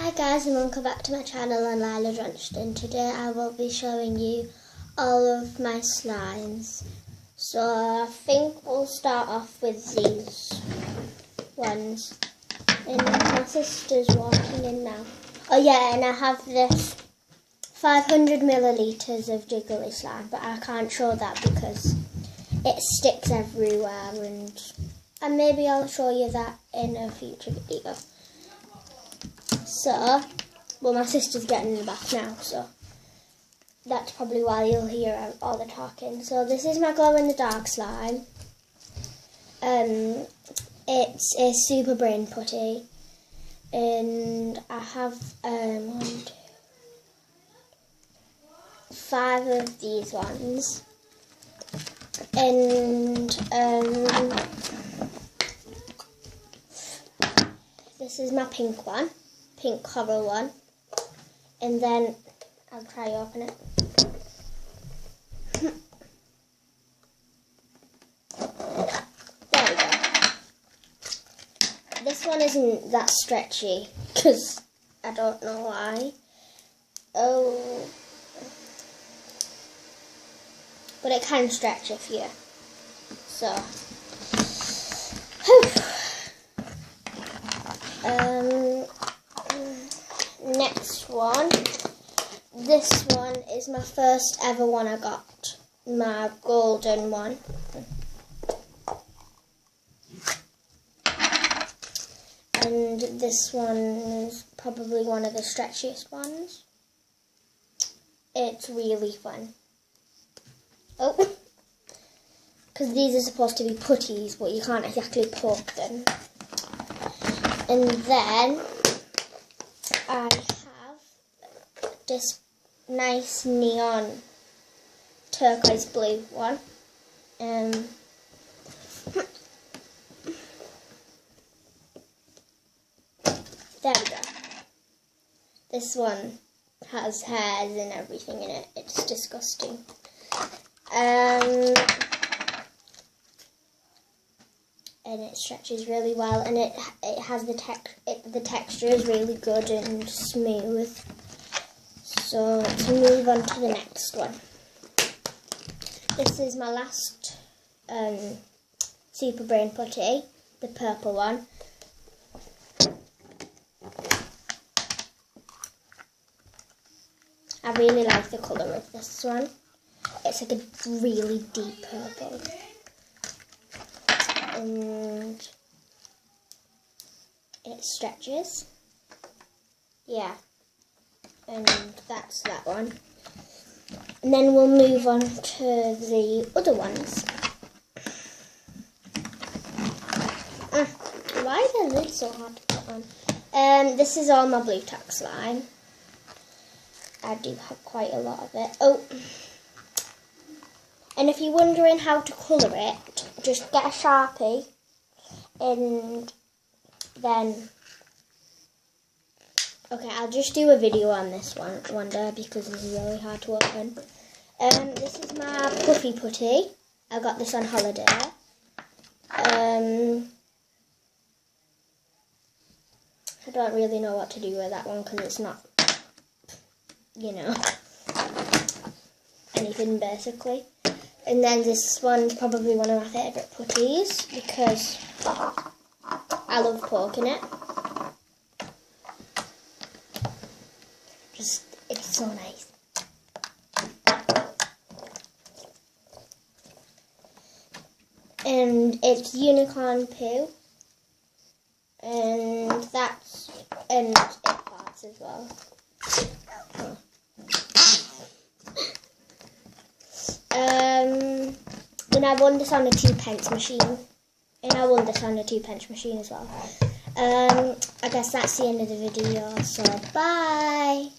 Hi guys, and welcome back to my channel. I'm Lila Johnston. Today I will be showing you all of my slimes. So I think we'll start off with these ones. And my sister's walking in now. Oh yeah, and I have this 500 millilitres of jiggly slime, but I can't show that because it sticks everywhere, and maybe I'll show you that in a future video. So, well, my sister's getting in the bath now, so that's probably why you'll hear all the talking. So this is my glow-in-the-dark slime. It's a super brain putty, and I have 5 of these ones, and this is my pink one. Pink coral one, and then I'll try to open it. There we go. This one isn't that stretchy because I don't know why. Oh, but it can stretch if you so. Next one. This one is my first ever one I got. My golden one. And this one is probably one of the stretchiest ones. It's really fun. Oh, because these are supposed to be putties, but you can't exactly poke them. And then I have this nice neon turquoise blue one. There we go. This one has hairs and everything in it. It's disgusting. And it stretches really well, and it has the texture is really good and smooth. So let's move on to the next one. This is my last super brain putty, the purple one. I really like the colour of this one. It's like a really deep purple. And it stretches. Yeah. And that's that one. And then we'll move on to the other ones. Why is the lid so hard to put on? This is all my blue tack slime. I do have quite a lot of it. Oh. And if you're wondering how to colour it, just get a Sharpie, and then, okay, I'll just do a video on this one day because this is really hard to open. This is my puffy putty. I got this on holiday. I don't really know what to do with that one because it's not, you know, anything basically. And then this one's probably one of my favourite putties because I love poking it. It's so nice. And it's unicorn poo. And it farts as well. And I won this on a 2p machine. And I won this on a 2p machine as well. I guess that's the end of the video, so bye!